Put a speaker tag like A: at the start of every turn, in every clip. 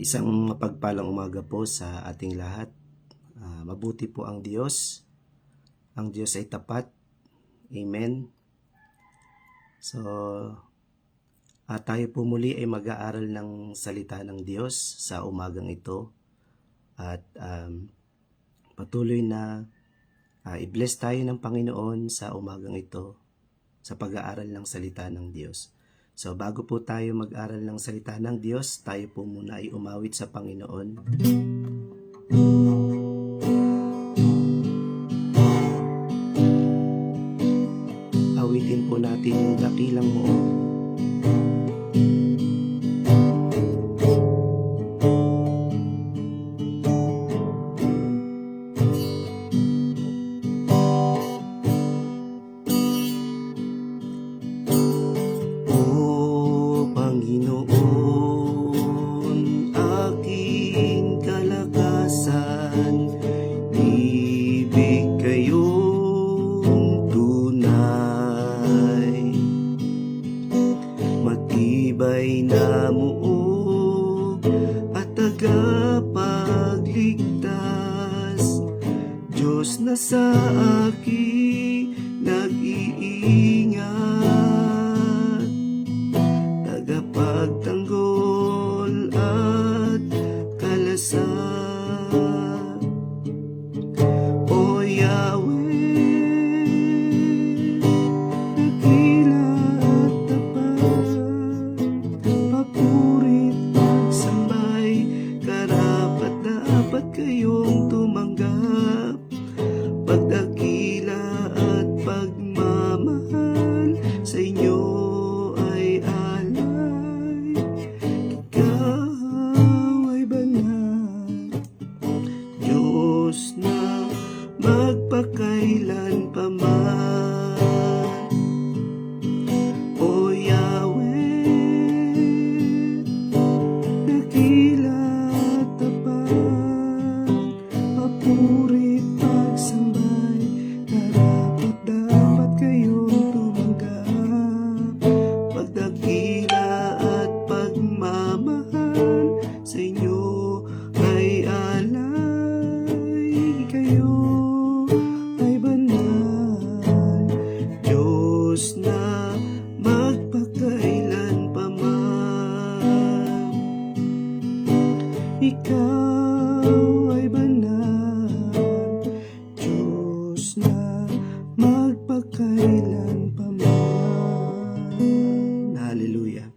A: Isang mapagpalang umaga po sa ating lahat. Mabuti po ang Diyos. Ang Diyos ay tapat. Amen. So, tayo po muli ay mag-aaral ng salita ng Diyos sa umagang ito. At patuloy na i-bless tayo ng Panginoon sa umagang ito sa pag-aaral ng salita ng Diyos. So, bago po tayo mag-aral ng salita ng Diyos, tayo po muna ay umawit sa Panginoon. Awitin po natin yung dakilang mo. Matibay na muog at tagapagligtas, Diyos na sa akin nag-iingat, tagapagtanggol at kalasag. O Yahweh, dakila at tapat, papurit pagsambay, karapat-dapat kayong tumanggap, pagdakila at pagmamahal sa inyo ay alay. Ikaw ay banal, Diyos na magpakailan pa man. O Yahweh, dakila at tapat, papurit pagsambay, karapat-dapat kayong tumanggap, pagdakila at pagmamahal sa inyo ay alay. Kayo ay banal, Diyos na magpakailan pa man. Ikaw ay banal, Diyos na magpakailan pa man. Hallelujah.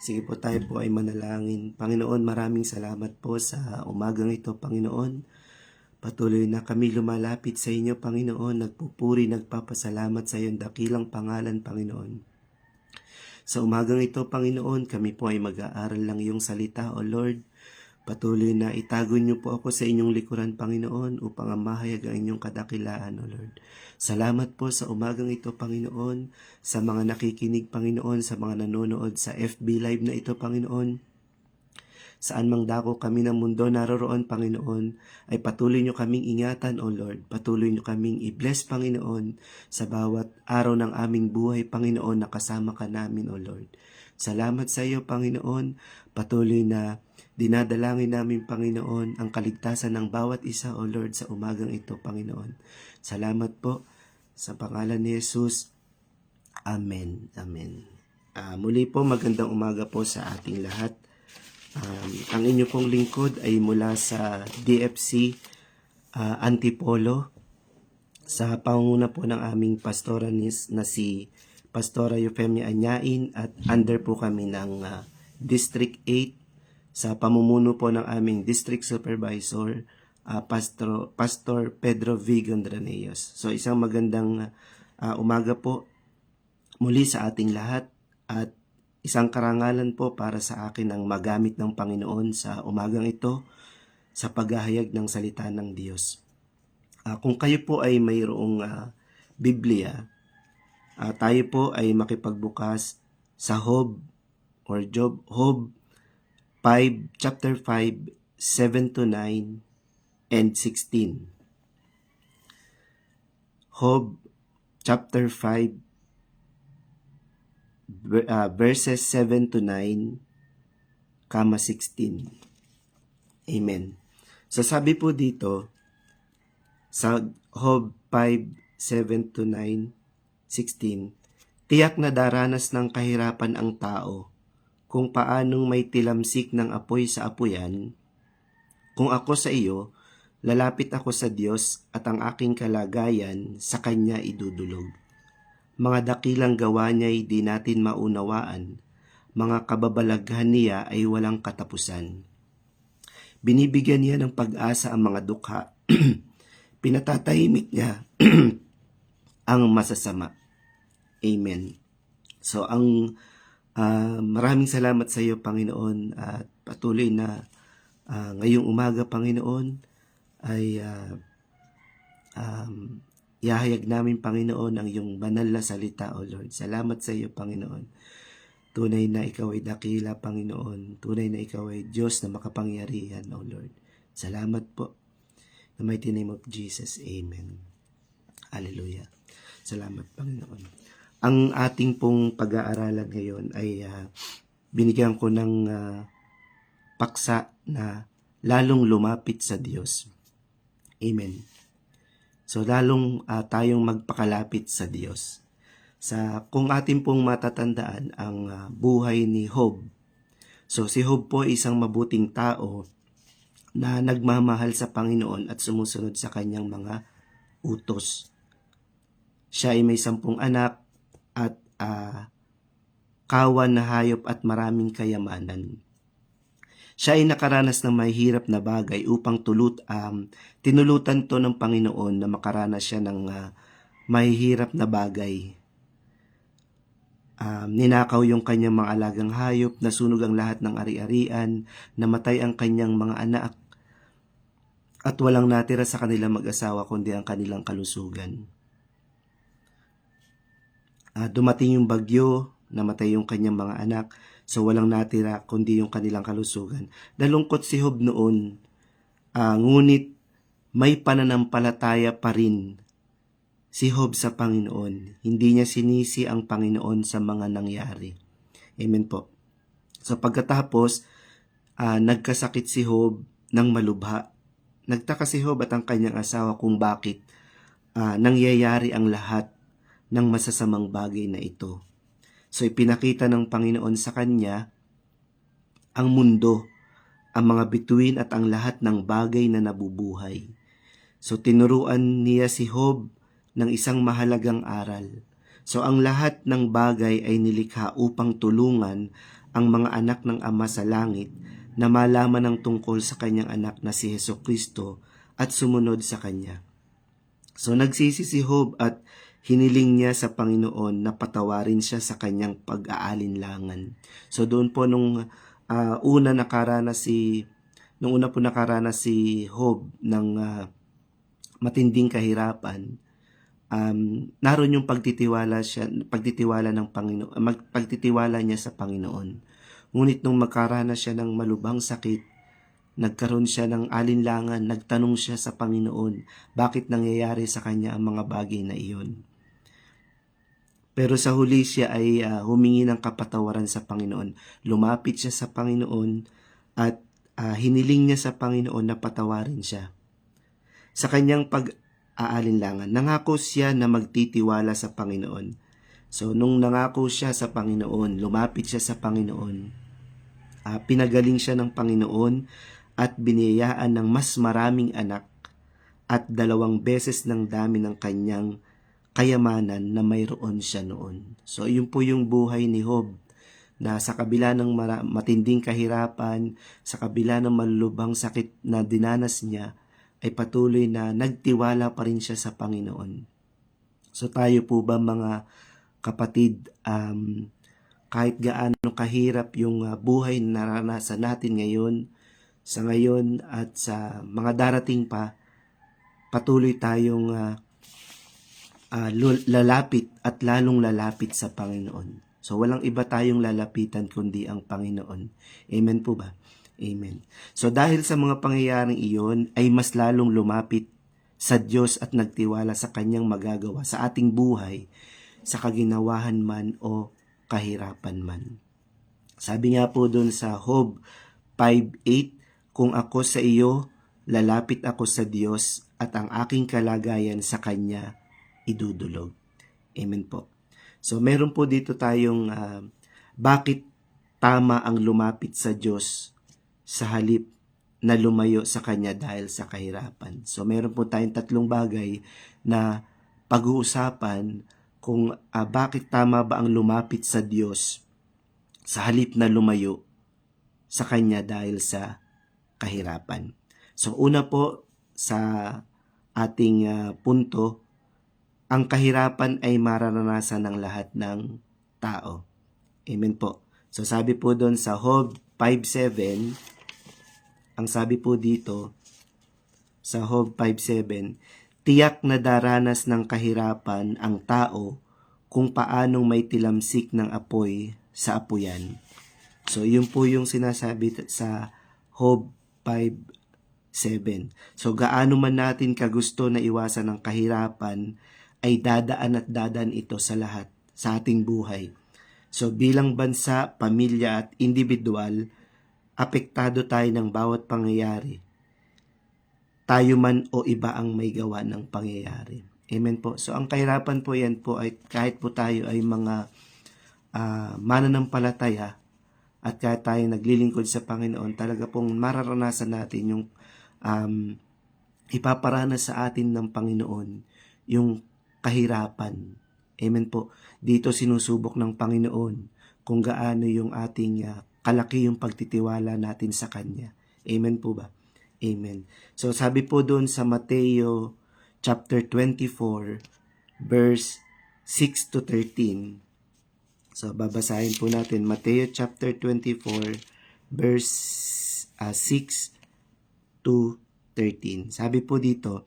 A: Sige po, tayo po ay manalangin. Panginoon, maraming salamat po sa umagang ito, Panginoon. Patuloy na kami lumalapit sa inyo, Panginoon. Nagpupuri, nagpapasalamat sa iyong dakilang pangalan, Panginoon. Sa umagang ito, Panginoon, kami po ay mag-aaral lang iyong salita, O Lord. Patuloy na itago niyo po ako sa inyong likuran, Panginoon, upang mahayag ang inyong kadakilaan, O Lord. Salamat po sa umagang ito, Panginoon, sa mga nakikinig, Panginoon, sa mga nanonood sa FB Live na ito, Panginoon. Saan mang dako kami ng mundo naroroon, Panginoon, ay patuloy niyo kaming ingatan, O Lord. Patuloy niyo kaming i-bless, Panginoon, sa bawat araw ng aming buhay, Panginoon, na kasama ka namin, O Lord. Salamat sa iyo, Panginoon. Patuloy na dinadalangin namin, Panginoon, ang kaligtasan ng bawat isa, O Lord, sa umagang ito, Panginoon. Salamat po sa pangalan ni Jesus. Amen. Amen. Muli po, magandang umaga po sa ating lahat. Ang inyo pong lingkod ay mula sa DFC Antipolo, sa pangunguna po ng aming pastora na si Pastora Eufemia Anyain, at under po kami ng District 8 sa pamumuno po ng aming District Supervisor, Pastor Pedro V. Gondraneos. So isang magandang umaga po muli sa ating lahat, at isang karangalan po para sa akin ang magamit ng Panginoon sa umagang ito sa paghahayag ng salita ng Diyos. Kung kayo po ay mayroong Biblia, tayo po ay makipagbukas sa Job 5, chapter 5, 7 to 9 and 16. Job chapter 5 verses 7 to 9 16. Amen. So sabi po dito sa Job 5:7-9, 16, tiyak na daranas ng kahirapan ang tao kung paanong may tilamsik ng apoy sa apuyan. Kung ako sa iyo, lalapit ako sa Diyos at ang aking kalagayan sa Kanya idudulog. Mga dakilang gawa niya'y di natin maunawaan, mga kababalaghan niya ay walang katapusan. Binibigyan niya ng pag-asa ang mga dukha, pinatatahimik niya ang masasama. Amen. So maraming salamat sa iyo, Panginoon, at patuloy na ngayong umaga, Panginoon, ay ihahayag namin, Panginoon, ang iyong banal na salita, O Lord. Salamat sa iyo, Panginoon. Tunay na ikaw ay dakila, Panginoon. Tunay na ikaw ay Diyos na makapangyarihan, O Lord. Salamat po. In the mighty name of Jesus, Amen. Hallelujah. Salamat, Panginoon. Ang ating pong pag-aaralan ngayon ay binigyan ko ng paksa na lalong lumapit sa Diyos. Amen. So lalong tayong magpakalapit sa Diyos. Kung atin pong matatandaan ang buhay ni Job. So si Job po ay isang mabuting tao na nagmamahal sa Panginoon at sumusunod sa kanyang mga utos. Siya ay may 10 anak at kawan na hayop at maraming kayamanan. Siya ay nakaranas ng mahihirap na bagay upang tinulutan to ng Panginoon na makaranas siya ng mahihirap na bagay. Ninakaw yung kanyang mga alagang hayop, nasunog ang lahat ng ari-arian, namatay ang kanyang mga anak, at walang natira sa kanilang mag-asawa kundi ang kanilang kalusugan. Dumating yung bagyo, namatay yung kanyang mga anak, so walang natira kundi yung kanilang kalusugan. Nalungkot si Job noon, ngunit may pananampalataya pa rin si Job sa Panginoon. Hindi niya sinisi ang Panginoon sa mga nangyari. Amen po. So pagkatapos, nagkasakit si Job ng malubha. Nagtaka si Job at ang kanyang asawa kung bakit nangyayari ang lahat ng masasamang bagay na ito. So ipinakita ng Panginoon sa kanya ang mundo, ang mga bituin at ang lahat ng bagay na nabubuhay. So tinuruan niya si Job ng isang mahalagang aral. So ang lahat ng bagay ay nilikha upang tulungan ang mga anak ng Ama sa langit na malaman ang tungkol sa kanyang anak na si Hesukristo at sumunod sa kanya. So nagsisi si Job at hiniling niya sa Panginoon na patawarin siya sa kanyang pag-aalinlangan. So doon po nung una po nakaranas si Job ng matinding kahirapan, naroon yung pagtitiwala niya sa Panginoon. Ngunit nung makaranas siya ng malubhang sakit, nagkaroon siya ng alinlangan, nagtanong siya sa Panginoon, bakit nangyayari sa kanya ang mga bagay na iyon. Pero sa huli siya ay humingi ng kapatawaran sa Panginoon. Lumapit siya sa Panginoon at hiniling niya sa Panginoon na patawarin siya. Sa kanyang pag-aalinlangan, nangako siya na magtitiwala sa Panginoon. So nung nangako siya sa Panginoon, lumapit siya sa Panginoon, pinagaling siya ng Panginoon at biniyayaan ng mas maraming anak at 2 beses ng dami ng kanyang kayamanan na mayroon siya noon. So yun po yung buhay ni Job, na sa kabila ng matinding kahirapan, sa kabila ng malulubhang sakit na dinanas niya, ay patuloy na nagtiwala pa rin siya sa Panginoon. So tayo po ba mga kapatid, kahit gaano kahirap yung buhay na naranasan natin ngayon, sa ngayon at sa mga darating pa, patuloy tayong lalapit at lalong lalapit sa Panginoon. So walang iba tayong lalapitan kundi ang Panginoon. Amen po ba? Amen. So dahil sa mga pangyayaring iyon ay mas lalong lumapit sa Diyos at nagtiwala sa kanyang magagawa sa ating buhay, sa kaginawahan man o kahirapan man. Sabi nga po dun sa Job 5:8, kung ako sa iyo, lalapit ako sa Diyos at ang aking kalagayan sa Kanya idudulog. Amen po. So meron po dito tayong bakit tama ang lumapit sa Diyos sa halip na lumayo sa Kanya dahil sa kahirapan. So meron po tayong tatlong bagay na pag-uusapan kung bakit tama ba ang lumapit sa Diyos sa halip na lumayo sa Kanya dahil sa kahirapan. So una po sa ating punto, ang kahirapan ay mararanasan ng lahat ng tao. Amen po. So sabi po doon sa Job 5:7, ang sabi po dito sa Job 5:7, tiyak na daranas ng kahirapan ang tao kung paanong may tilamsik ng apoy sa apuyan. So yun po yung sinasabi sa Job 5:7. So gaano man natin kagusto na iwasan ng kahirapan, ay dadaan at dadaan ito sa lahat, sa ating buhay. So bilang bansa, pamilya at individual, apektado tayo ng bawat pangyayari. Tayo man o iba ang may gawa ng pangyayari. Amen po. So ang kahirapan po yan po ay kahit po tayo ay mga mananampalataya at kahit tayo naglilingkod sa Panginoon, talaga pong mararanasan natin yung ipaparanas sa atin ng Panginoon yung kahirapan. Amen po. Dito sinusubok ng Panginoon kung gaano yung ating kalaki yung pagtitiwala natin sa Kanya. Amen po ba? Amen. So sabi po doon sa Mateo chapter 24 verse 6 to 13. So babasahin po natin Mateo chapter 24 verse 6 to 13. Sabi po dito,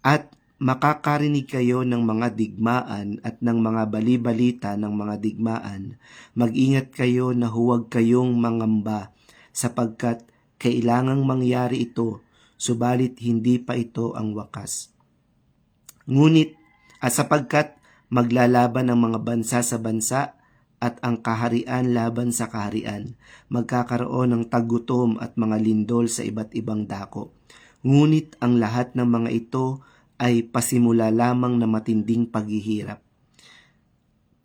A: at makakarinig kayo ng mga digmaan at ng mga bali-balita ng mga digmaan. Mag-ingat kayo na huwag kayong mangamba, sapagkat kailangang mangyari ito, subalit hindi pa ito ang wakas. Ngunit, sapagkat maglalaban ang mga bansa sa bansa at ang kaharian laban sa kaharian, magkakaroon ng taggutom at mga lindol sa iba't ibang dako. Ngunit ang lahat ng mga ito ay pasimula lamang na matinding paghihirap.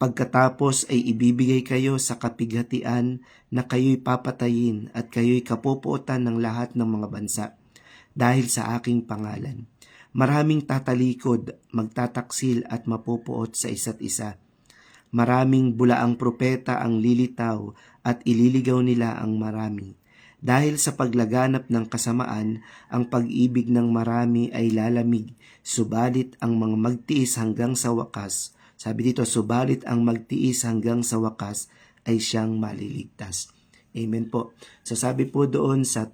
A: Pagkatapos ay ibibigay kayo sa kapighatian na kayo'y papatayin at kayo'y kapupuotan ng lahat ng mga bansa dahil sa aking pangalan. Maraming tatalikod, magtataksil at mapupuot sa isa't isa. Maraming bulaang propeta ang lilitaw at ililigaw nila ang marami. Dahil sa paglaganap ng kasamaan, ang pag-ibig ng marami ay lalamig, subalit ang mga magtiis hanggang sa wakas, sabi dito, subalit ang magtiis hanggang sa wakas ay siyang maliligtas. Amen po. So sabi po doon sa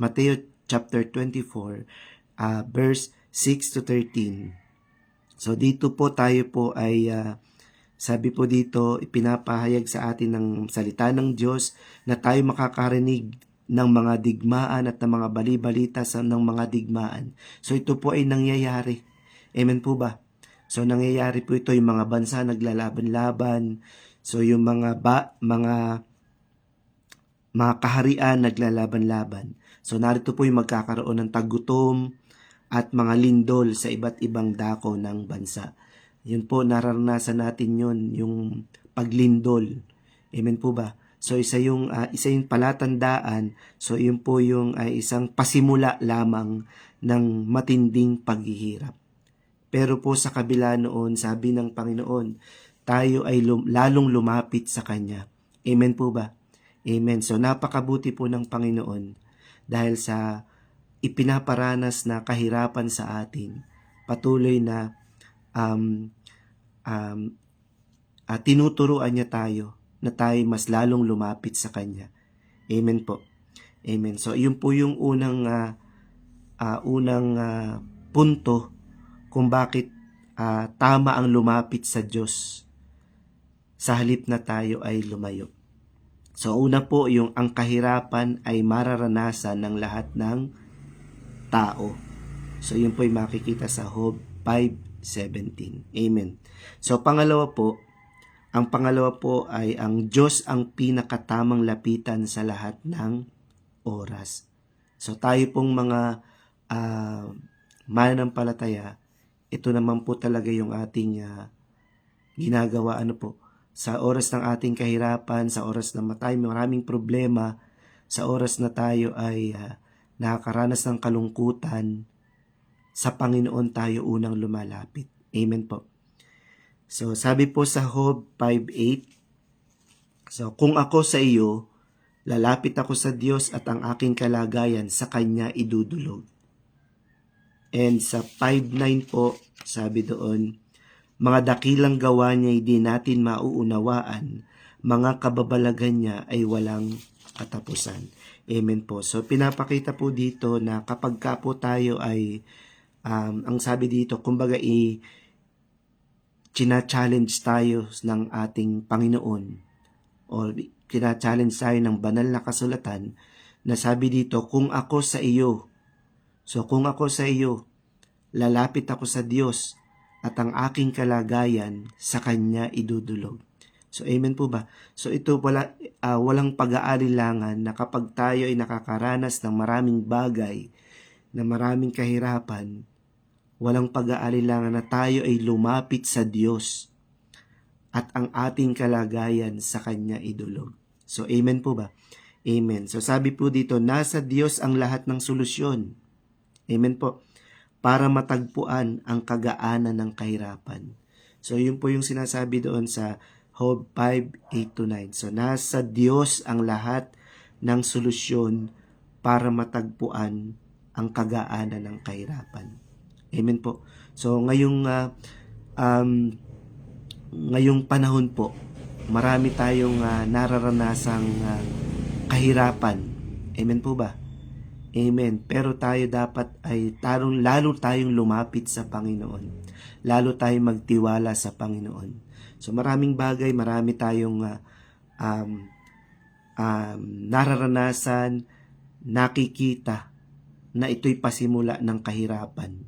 A: Mateo chapter 24, verse 6 to 13. So dito po tayo po ay sabi po dito, ipinapahayag sa atin ng salita ng Diyos na tayo makakarinig ng mga digmaan at ng mga bali-balita ng mga digmaan. So ito po ay nangyayari. Amen po ba? So nangyayari po ito, yung mga bansa naglalaban-laban. So yung mga kaharian naglalaban-laban. So narito po yung magkakaroon ng taggutom at mga lindol sa iba't ibang dako ng bansa. Yun po, nararanasan natin yun, yung paglindol. Amen po ba? So isa yung palatandaan, so yun po yung isang pasimula lamang ng matinding paghihirap. Pero po sa kabila noon, sabi ng Panginoon, tayo ay lalong lumapit sa Kanya. Amen po ba? Amen. So napakabuti po ng Panginoon dahil sa ipinaparanas na kahirapan sa atin. Patuloy na tinuturuan niya tayo na tayo mas lalong lumapit sa Kanya. Amen po. Amen. So, yun po yung unang punto kung bakit tama ang lumapit sa Diyos sa halip na tayo ay lumayo. So, una po, yung ang kahirapan ay mararanasan ng lahat ng tao. So, yun po yung makikita sa Job 5:17. Amen. So, pangalawa po, Ang pangalawa po ay ang Diyos ang pinakatamang lapitan sa lahat ng oras. So tayo pong mga mananampalataya, ito naman po talaga yung ating ginagawa sa oras ng ating kahirapan, sa oras na maraming problema, sa oras na tayo ay nakakaranas ng kalungkutan, sa Panginoon tayo unang lumalapit. Amen po. So, sabi po sa Job 5:8, so, kung ako sa iyo, lalapit ako sa Diyos at ang aking kalagayan sa Kanya idudulog. And sa 5:9 po, sabi doon, mga dakilang gawa niya di natin mauunawaan, mga kababalagan niya ay walang katapusan. Amen po. So, pinapakita po dito na kapag ka po tayo ay, ang sabi dito, kumbaga china-challenge tayo ng ating Panginoon o china-challenge tayo ng banal na kasulatan na sabi dito, kung ako sa iyo, so kung ako sa iyo, lalapit ako sa Diyos at ang aking kalagayan sa Kanya idudulog. So amen po ba? So ito walang pag-aalilangan na kapag tayo ay nakakaranas ng maraming bagay, na maraming kahirapan, walang pag-aalilangan na tayo ay lumapit sa Diyos at ang ating kalagayan sa Kanya idulog. So, amen po ba? Amen. So, sabi po dito, nasa Diyos ang lahat ng solusyon. Amen po. Para matagpuan ang kagaanan ng kahirapan. So, yun po yung sinasabi doon sa Job 5:8-9. So, nasa Diyos ang lahat ng solusyon para matagpuan ang kagaanan ng kahirapan. Amen po. So ngayong panahon po, marami tayong nararanasang kahirapan. Amen po ba? Amen. Pero tayo dapat ay lalo tayong lumapit sa Panginoon. Lalo tayong magtiwala sa Panginoon. So maraming bagay, marami tayong nararanasan, nakikita na ito'y pasimula ng kahirapan.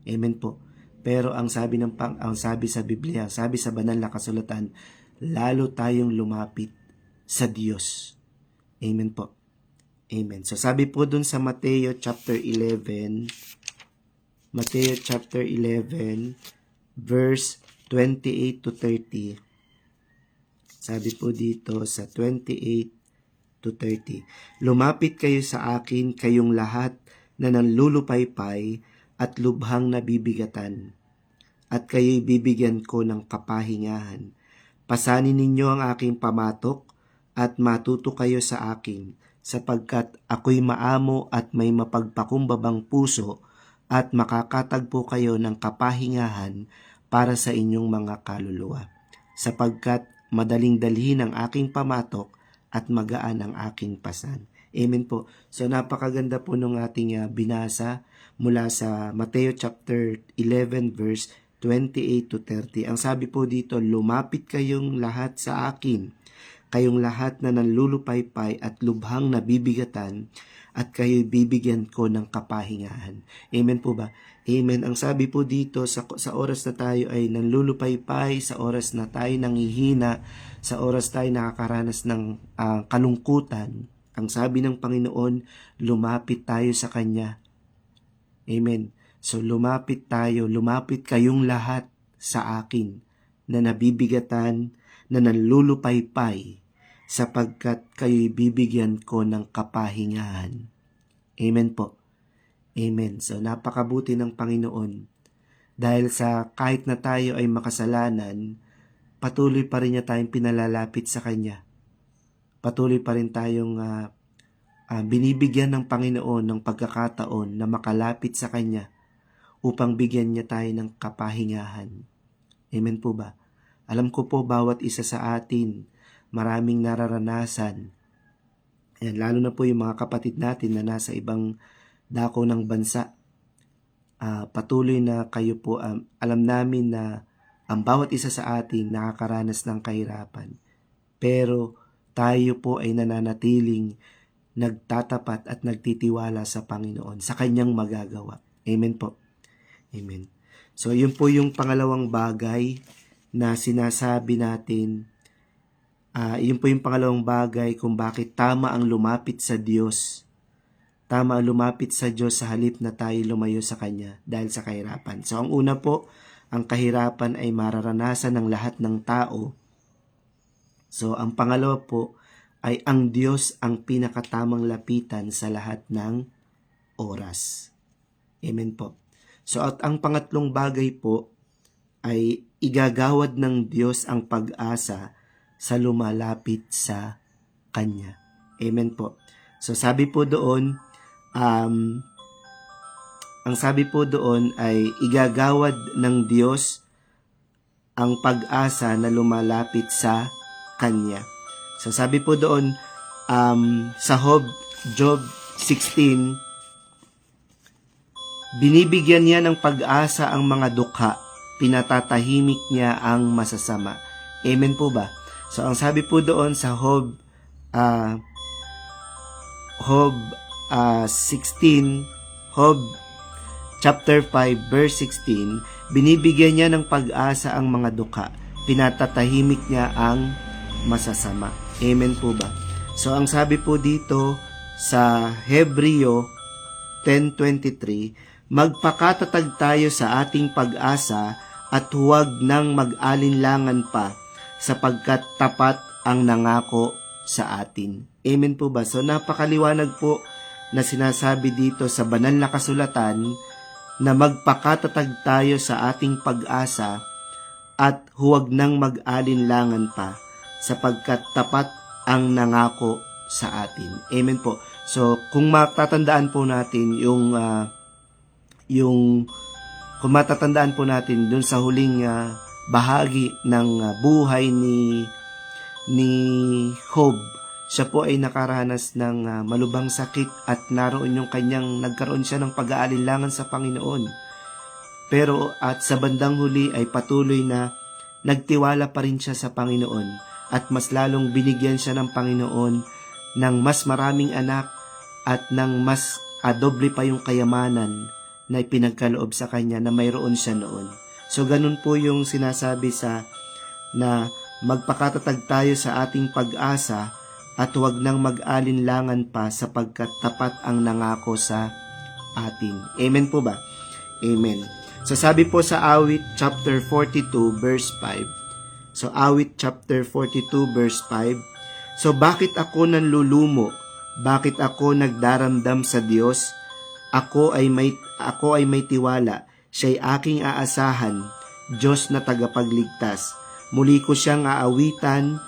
A: Amen po. Pero ang sabi sa Biblia, sabi sa banal na kasulatan, lalo tayong lumapit sa Diyos. Amen po. Amen. So sabi po dun sa Mateo chapter 11 verse 28-30. Sabi po dito sa 28-30, lumapit kayo sa akin, kayong lahat na nanlulupaypay at lubhang nabibigatan, at kayo'y bibigyan ko ng kapahingahan. Pasanin ninyo ang aking pamatok at matuto kayo sa akin, sapagkat ako'y maamo at may mapagpakumbabang puso, at makakatagpo kayo ng kapahingahan para sa inyong mga kaluluwa. Sapagkat madaling dalhin ang aking pamatok at magaan ang aking pasan. Amen po. So napakaganda po nung ating binasa mula sa Mateo chapter 11 verse 28-30. Ang sabi po dito, lumapit kayong lahat sa akin, kayong lahat na nanlulupaypay at lubhang nabibigatan, at kayo'y bibigyan ko ng kapahingahan. Amen po ba? Amen. Ang sabi po dito, sa oras na tayo ay nanlulupaypay, sa oras na tayo nanghihina, sa oras tayo nakakaranas ng kalungkutan, ang sabi ng Panginoon, lumapit tayo sa Kanya. Amen. So lumapit kayong lahat sa akin na nabibigatan, na nanlulupaypay, sapagkat kayo'y bibigyan ko ng kapahingahan. Amen po. Amen. So napakabuti ng Panginoon. Dahil sa kahit na tayo ay makasalanan, patuloy pa rin niya tayong pinalalapit sa Kanya. Patuloy pa rin tayong binibigyan ng Panginoon ng pagkakataon na makalapit sa Kanya upang bigyan niya tayo ng kapahingahan. Amen po ba? Alam ko po bawat isa sa atin maraming nararanasan. Ayan, lalo na po yung mga kapatid natin na nasa ibang dako ng bansa. Patuloy na kayo po, alam namin na ang bawat isa sa atin nakakaranas ng kahirapan. Pero tayo po ay nananatiling nagtatapat at nagtitiwala sa Panginoon, sa Kanyang magagawa. Amen po. Amen. So, yun po yung pangalawang bagay na sinasabi natin, yun po yung pangalawang bagay kung bakit tama ang lumapit sa Diyos. Tama ang lumapit sa Diyos sa halip na tayo lumayo sa Kanya dahil sa kahirapan. So ang una po, ang kahirapan ay mararanasan ng lahat ng tao. So ang pangalawa po ay ang Diyos ang pinakatamang lapitan sa lahat ng oras. Amen po. So at ang pangatlong bagay po ay igagawad ng Diyos ang pag-asa sa lumalapit sa Kanya. Amen po. So sabi po doon, ang sabi po doon ay igagawad ng Diyos ang pag-asa na lumalapit sa Kanya. So sabi po doon sa Job 16, binibigyan niya ng pag-asa ang mga dukha, pinatatahimik niya ang masasama. Amen po ba? So ang sabi po doon sa Job 16, Job chapter 5 verse 16, binibigyan niya ng pag-asa ang mga dukha, pinatatahimik niya ang masasama. Amen po ba? So ang sabi po dito sa Hebreo 10:23, magpakatatag tayo sa ating pag-asa at huwag nang mag-alinlangan pa sapagkat tapat ang nangako sa atin. Amen po ba? So napakaliwanag po na sinasabi dito sa banal na kasulatan na magpakatatag tayo sa ating pag-asa at huwag nang mag-alinlangan pa sapagkat tapat ang nangako sa atin. Amen po. So kung matatandaan po natin kung matatandaan po natin dun sa huling bahagi ng buhay ni Job, siya po ay nakaranas ng malubhang sakit at nagkaroon siya ng pag-aalinlangan sa Panginoon. Pero at sa bandang huli ay patuloy na nagtiwala pa rin siya sa Panginoon at mas lalong binigyan siya ng Panginoon ng mas maraming anak at ng mas doble pa yung kayamanan na ipinagkaloob sa kanya na mayroon siya noon. So ganun po yung sinasabi na magpakatatag tayo sa ating pag-asa at huwag nang mag-alinlangan pa sapagkat tapat ang nangako sa atin. Amen po ba? Amen. So sabi po sa Awit chapter 42 verse 5. So Awit chapter 42 verse 5. So bakit ako nanlulumo? Bakit ako nagdaramdam sa Diyos? Ako ay may tiwala. Siya'y aking aasahan, Diyos na tagapagligtas. Muli ko siyang aawitan.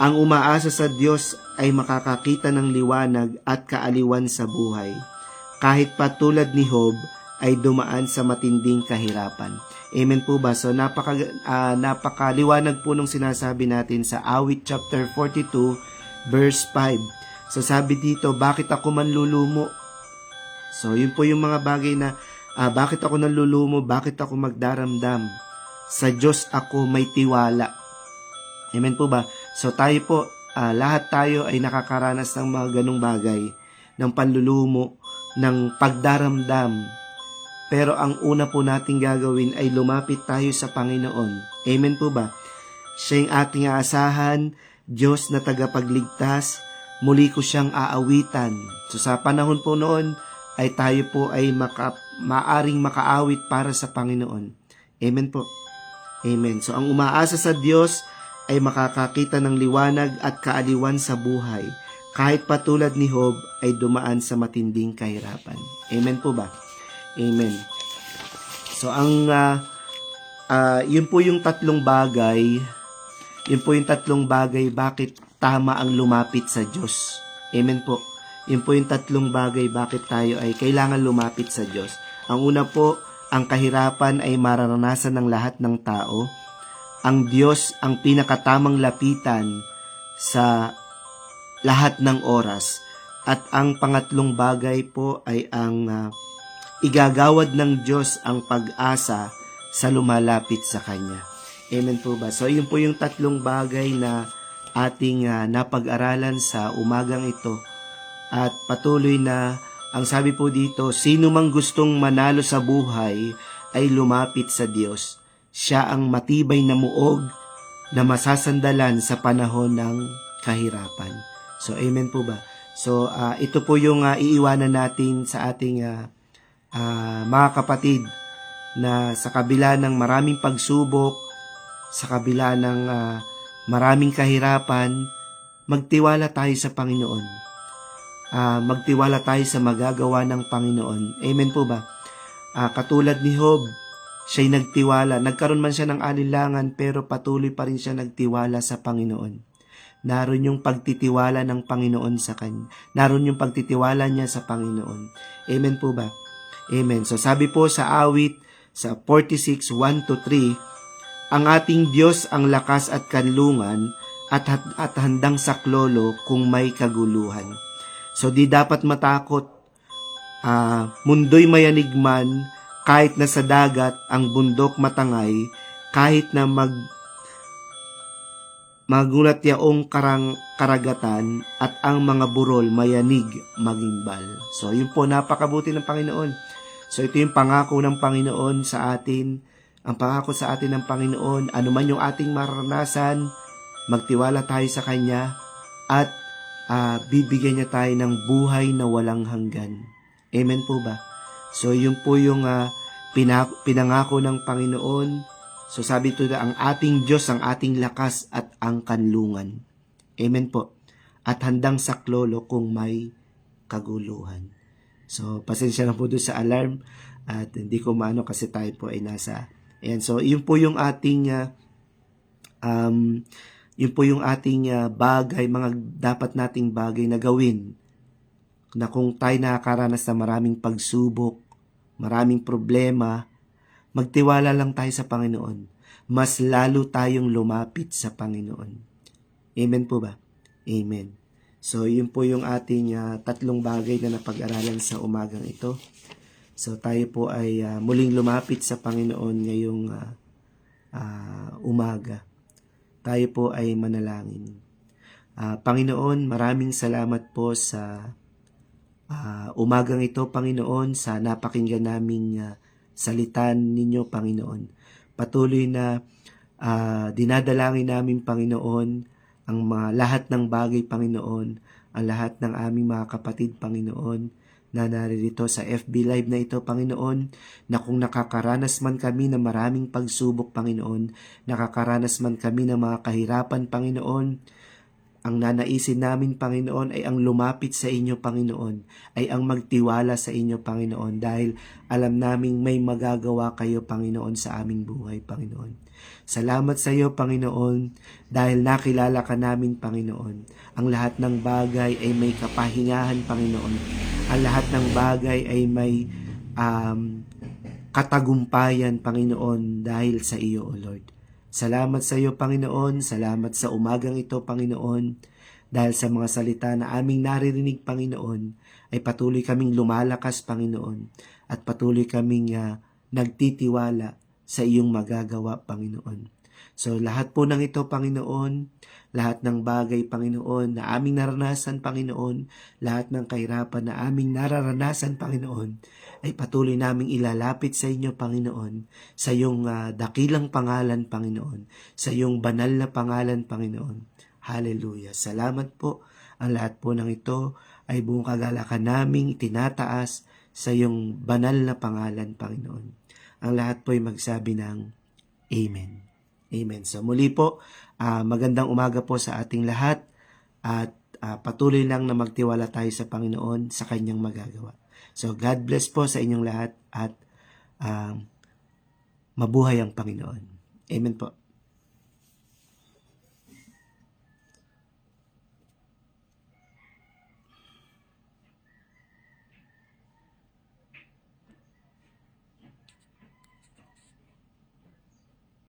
A: Ang umaasa sa Diyos ay makakakita ng liwanag at kaaliwan sa buhay. Kahit patulad ni Job ay dumaan sa matinding kahirapan. Amen po ba? So napakaliwanag po nung sinasabi natin sa Awit chapter 42 verse 5. So sabi dito, bakit ako manlulumo? So yun po yung mga bagay na bakit ako nanlulumo, bakit ako magdaramdam? Sa Diyos ako may tiwala. Amen po ba? So tayo po, lahat tayo ay nakakaranas ng mga ganong bagay, ng panlulumo, ng pagdaramdam. Pero ang una po nating gagawin ay lumapit tayo sa Panginoon. Amen po ba? Siya yung ating aasahan, Diyos na tagapagligtas, muli ko siyang aawitan. So sa panahon po noon, ay tayo po ay maaring makaawit para sa Panginoon. Amen po. Amen. So ang umaasa sa Diyos ay makakakita ng liwanag at kaaliwan sa buhay. Kahit patulad ni Job ay dumaan sa matinding kahirapan. Amen po ba? Amen. So yun po yung tatlong bagay. Yun po yung tatlong bagay bakit tama ang lumapit sa Diyos. Amen po. Yun po yung tatlong bagay bakit tayo ay kailangan lumapit sa Diyos. Ang una po, ang kahirapan ay mararanasan ng lahat ng tao. Ang Diyos ang pinakatamang lapitan sa lahat ng oras. At ang pangatlong bagay po ay ang igagawad ng Diyos ang pag-asa sa lumalapit sa Kanya. Amen po ba? So yun po yung tatlong bagay na ating napag-aralan sa umagang ito. At patuloy na ang sabi po dito, sino mang gustong manalo sa buhay ay lumapit sa Diyos. Siya ang matibay na muog na masasandalan sa panahon ng kahirapan. So, amen po ba? So, ito po yung iiwanan natin sa ating mga kapatid na sa kabila ng maraming pagsubok, sa kabila ng maraming kahirapan, magtiwala tayo sa Panginoon. Magtiwala tayo sa magagawa ng Panginoon. Amen po ba? Katulad ni Job, siya'y nagtiwala. Nagkaroon man siya ng alinlangan pero patuloy pa rin siya nagtiwala sa Panginoon. Naroon yung pagtitiwala ng Panginoon sa kanya. Naroon yung pagtitiwala niya sa Panginoon. Amen po ba? Amen. So sabi po sa awit sa 46, 1-3, ang ating Diyos ang lakas at kanlungan at handang saklolo kung may kaguluhan. So di dapat matakot. Mundo'y mayanig man, kahit na sa dagat ang bundok matangay, kahit na magulat yaong karagatan at ang mga burol mayanig magimbal. So yun po, napakabuti ng Panginoon. So ito yung pangako ng Panginoon sa atin. Ang pangako sa atin ng Panginoon, anuman yung ating maranasan, magtiwala tayo sa Kanya at bibigyan niya tayo ng buhay na walang hanggan. Amen po ba? So yun po yung pinangako ng Panginoon. So sabi ito na ang ating Diyos, ang ating lakas at ang kanlungan. Amen po. At handang saklolo kung may kaguluhan. So pasensya na po doon sa alarm at hindi ko maano kasi tayo po ay nasa. Ayan, so yun po yung ating bagay, mga dapat nating bagay na gawin na kung tayo nakakaranas ng maraming pagsubok, maraming problema, magtiwala lang tayo sa Panginoon. Mas lalo tayong lumapit sa Panginoon. Amen po ba? Amen. So, yun po yung ating tatlong bagay na napag-aralan sa umagang ito. So, tayo po ay muling lumapit sa Panginoon ngayong umaga. Tayo po ay manalangin. Panginoon, maraming salamat po sa umagang ito, Panginoon, sa napakinggan naming salitan ninyo, Panginoon. Patuloy na dinadalangin namin, Panginoon, ang lahat ng bagay, Panginoon, ang lahat ng aming mga kapatid, Panginoon, na naririto sa FB Live na ito, Panginoon, na kung nakakaranas man kami ng maraming pagsubok, Panginoon, nakakaranas man kami ng mga kahirapan, Panginoon, ang nanaisin namin, Panginoon, ay ang lumapit sa inyo, Panginoon, ay ang magtiwala sa inyo, Panginoon, dahil alam naming may magagawa kayo, Panginoon, sa aming buhay, Panginoon. Salamat sa iyo, Panginoon, dahil nakilala ka namin, Panginoon. Ang lahat ng bagay ay may kapahingahan, Panginoon. Ang lahat ng bagay ay may katagumpayan, Panginoon, dahil sa iyo, O Lord. Salamat sa iyo, Panginoon. Salamat sa umagang ito, Panginoon. Dahil sa mga salita na aming naririnig, Panginoon, ay patuloy kaming lumalakas, Panginoon. At patuloy kaming nagtitiwala sa iyong magagawa, Panginoon. So lahat po ng ito, Panginoon, lahat ng bagay, Panginoon, na aming naranasan, Panginoon, lahat ng kahirapan na aming nararanasan, Panginoon, ay patuloy naming ilalapit sa inyo, Panginoon, sa iyong dakilang pangalan, Panginoon, sa iyong banal na pangalan, Panginoon. Hallelujah. Salamat po. Ang lahat po ng ito ay buong kagalakan naming itinataas sa iyong banal na pangalan, Panginoon. Ang lahat po ay magsabi ng Amen. Amen. So muli po, magandang umaga po sa ating lahat at patuloy lang na magtiwala tayo sa Panginoon sa kanyang magagawa. So God bless po sa inyong lahat at mabuhay ang Panginoon. Amen po.